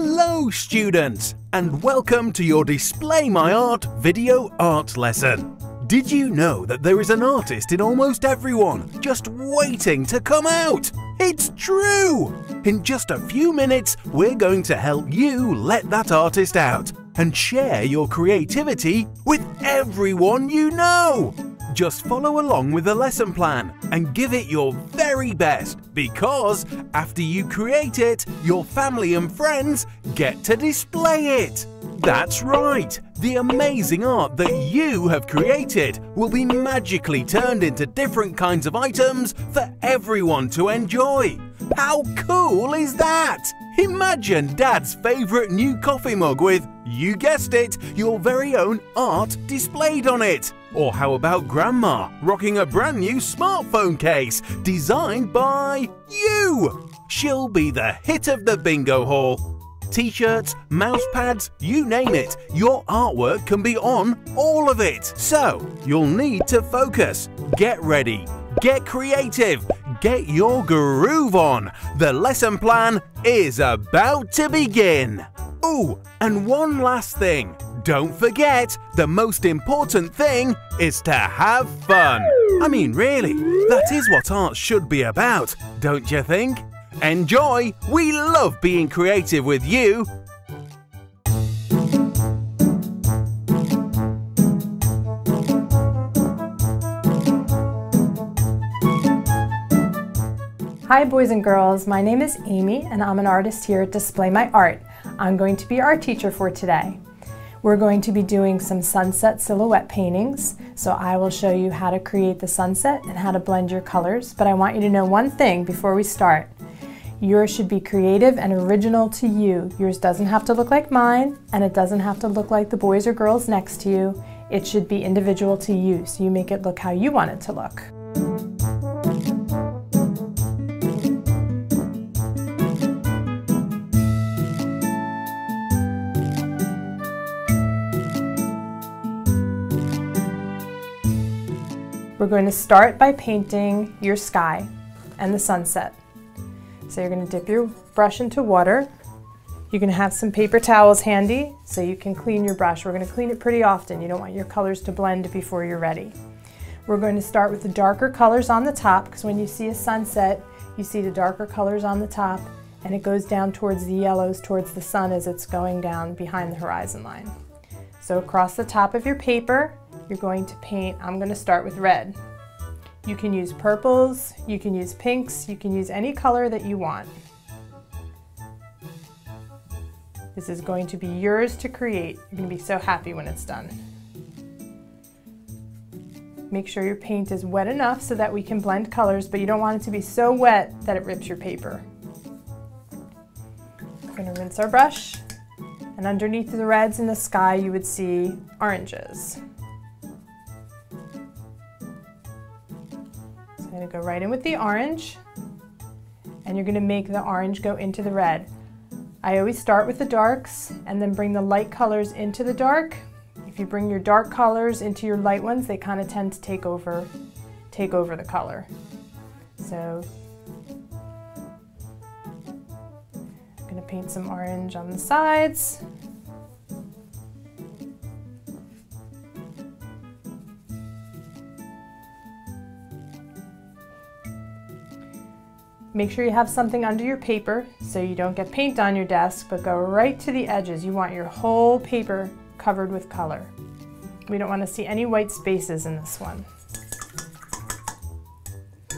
Hello students, and welcome to your Display My Art video art lesson. Did you know that there is an artist in almost everyone just waiting to come out? It's true! In just a few minutes, we're going to help you let that artist out and share your creativity with everyone you know. Just follow along with the lesson plan and give it your very best, because after you create it, your family and friends get to display it. That's right, the amazing art that you have created will be magically turned into different kinds of items for everyone to enjoy. How cool is that? Imagine Dad's favourite new coffee mug with, you guessed it, your very own art displayed on it. Or how about Grandma rocking a brand new smartphone case designed by you? She'll be the hit of the bingo hall. T-shirts, mouse pads, you name it, your artwork can be on all of it. So, you'll need to focus, get ready, get creative, get your groove on. The lesson plan is about to begin. Ooh, and one last thing. Don't forget, the most important thing is to have fun. I mean, really, that is what art should be about, don't you think? Enjoy! We love being creative with you! Hi boys and girls, my name is Amy and I'm an artist here at Display My Art. I'm going to be your art teacher for today. We're going to be doing some sunset silhouette paintings, so I will show you how to create the sunset and how to blend your colors, but I want you to know one thing before we start. Yours should be creative and original to you. Yours doesn't have to look like mine, and it doesn't have to look like the boys or girls next to you. It should be individual to you, so you make it look how you want it to look. We're going to start by painting your sky and the sunset. So you're going to dip your brush into water. You're going to have some paper towels handy so you can clean your brush. We're going to clean it pretty often. You don't want your colors to blend before you're ready. We're going to start with the darker colors on the top, because when you see a sunset, you see the darker colors on the top and it goes down towards the yellows, towards the sun as it's going down behind the horizon line. So across the top of your paper, you're going to paint, I'm going to start with red. You can use purples, you can use pinks, you can use any color that you want. This is going to be yours to create. You're going to be so happy when it's done. Make sure your paint is wet enough so that we can blend colors, but you don't want it to be so wet that it rips your paper. We're going to rinse our brush, and underneath the reds in the sky you would see oranges. I'm going to go right in with the orange, and you're going to make the orange go into the red. I always start with the darks and then bring the light colors into the dark. If you bring your dark colors into your light ones, they kind of tend to take over the color. So I'm going to paint some orange on the sides. Make sure you have something under your paper so you don't get paint on your desk, but go right to the edges. You want your whole paper covered with color. We don't want to see any white spaces in this one.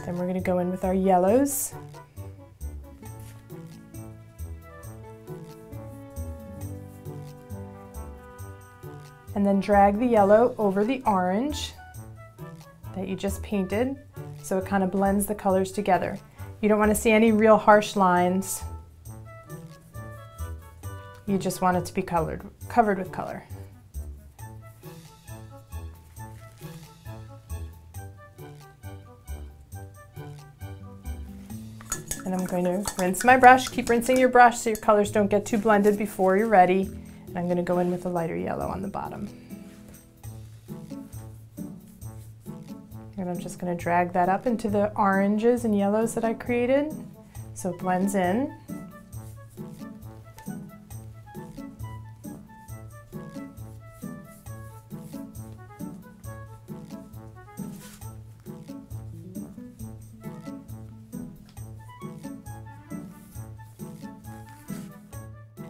Then we're going to go in with our yellows. And then drag the yellow over the orange that you just painted so it kind of blends the colors together. You don't want to see any real harsh lines. You just want it to be covered with color. And I'm going to rinse my brush. Keep rinsing your brush so your colors don't get too blended before you're ready. And I'm going to go in with a lighter yellow on the bottom. And I'm just going to drag that up into the oranges and yellows that I created so it blends in.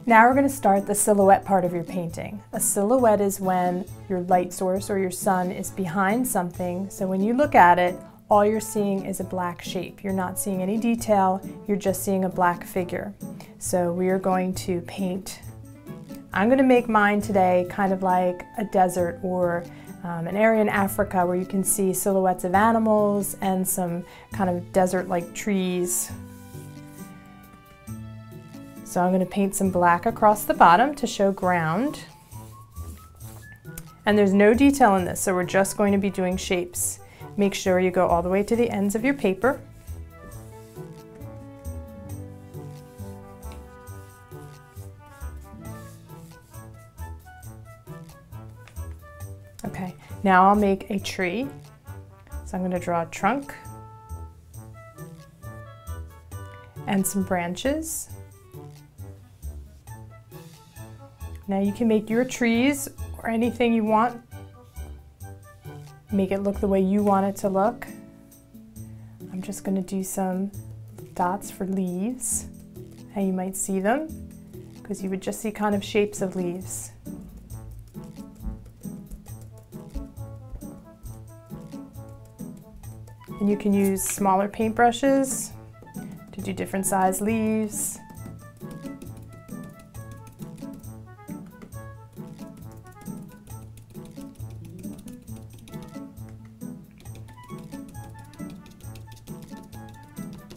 Now we're going to start the silhouette part of your painting. A silhouette is when your light source or your sun is behind something, so when you look at it, all you're seeing is a black shape. You're not seeing any detail, you're just seeing a black figure. So we are going to paint. I'm going to make mine today kind of like a desert or an area in Africa where you can see silhouettes of animals and some kind of desert-like trees. So I'm going to paint some black across the bottom to show ground. And there's no detail in this, so we're just going to be doing shapes. Make sure you go all the way to the ends of your paper. Okay, now I'll make a tree. So I'm going to draw a trunk and some branches. Now you can make your trees or anything you want. Make it look the way you want it to look. I'm just going to do some dots for leaves, how you might see them, because you would just see kind of shapes of leaves. And you can use smaller paintbrushes to do different size leaves.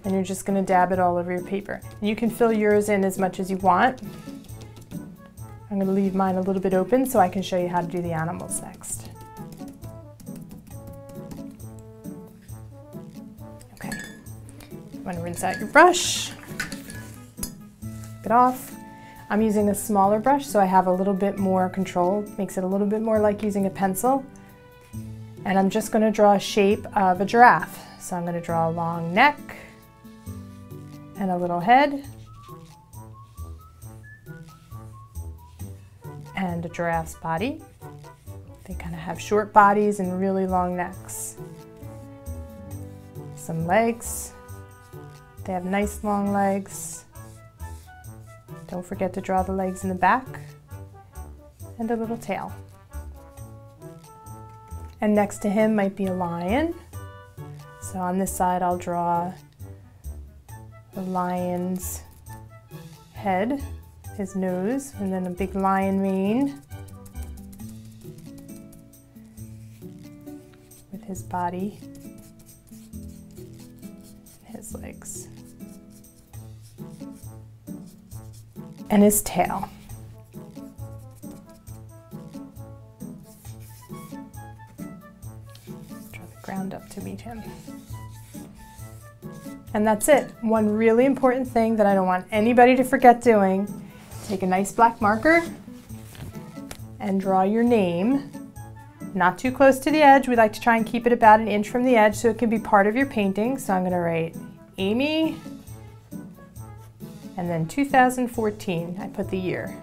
And you're just going to dab it all over your paper. And you can fill yours in as much as you want. I'm going to leave mine a little bit open so I can show you how to do the animals next. Okay, you want to rinse out your brush, take it off. I'm using a smaller brush so I have a little bit more control, makes it a little bit more like using a pencil. And I'm just going to draw a shape of a giraffe. So I'm going to draw a long neck and a little head and a giraffe's body. They kind of have short bodies and really long necks. Some legs. They have nice long legs. Don't forget to draw the legs in the back and a little tail. And next to him might be a lion. So on this side I'll draw the lion's head, his nose, and then a big lion mane with his body and his legs. And his tail. Draw the ground up to meet him. And that's it. One really important thing that I don't want anybody to forget doing. Take a nice black marker and draw your name. Not too close to the edge. We like to try and keep it about an inch from the edge so it can be part of your painting. So I'm going to write Amy and then 2014. I put the year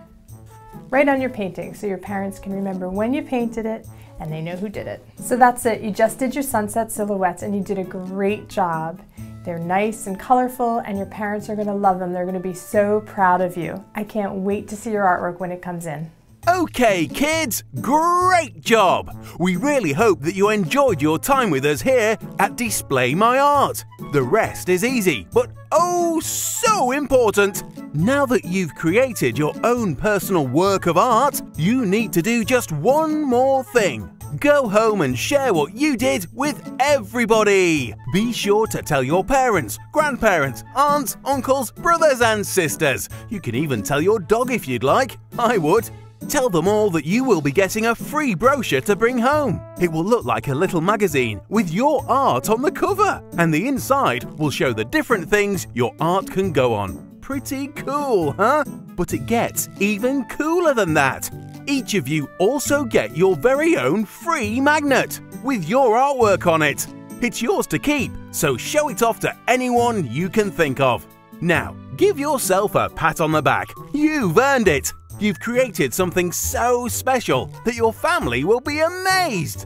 right on your painting so your parents can remember when you painted it and they know who did it. So that's it. You just did your sunset silhouettes and you did a great job. They're nice and colorful and your parents are going to love them. They're going to be so proud of you. I can't wait to see your artwork when it comes in. Okay, kids, great job! We really hope that you enjoyed your time with us here at Display My Art. The rest is easy, but oh so important! Now that you've created your own personal work of art, you need to do just one more thing. Go home and share what you did with everybody! Be sure to tell your parents, grandparents, aunts, uncles, brothers and sisters. You can even tell your dog if you'd like. I would. Tell them all that you will be getting a free brochure to bring home. It will look like a little magazine with your art on the cover, and the inside will show the different things your art can go on. Pretty cool, huh? But it gets even cooler than that. Each of you also get your very own free magnet with your artwork on it. It's yours to keep, so show it off to anyone you can think of. Now, give yourself a pat on the back. You've earned it. You've created something so special that your family will be amazed.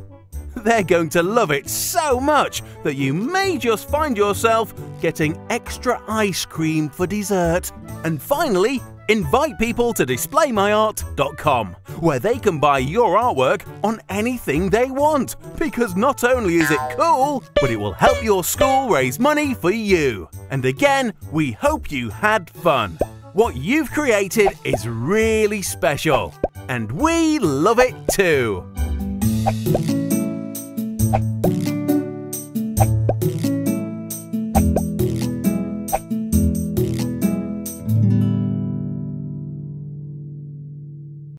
They're going to love it so much that you may just find yourself getting extra ice cream for dessert. And finally, Invite people to displaymyart.com, where they can buy your artwork on anything they want, because not only is it cool, but it will help your school raise money for you. And again, we hope you had fun. What you've created is really special, and we love it too.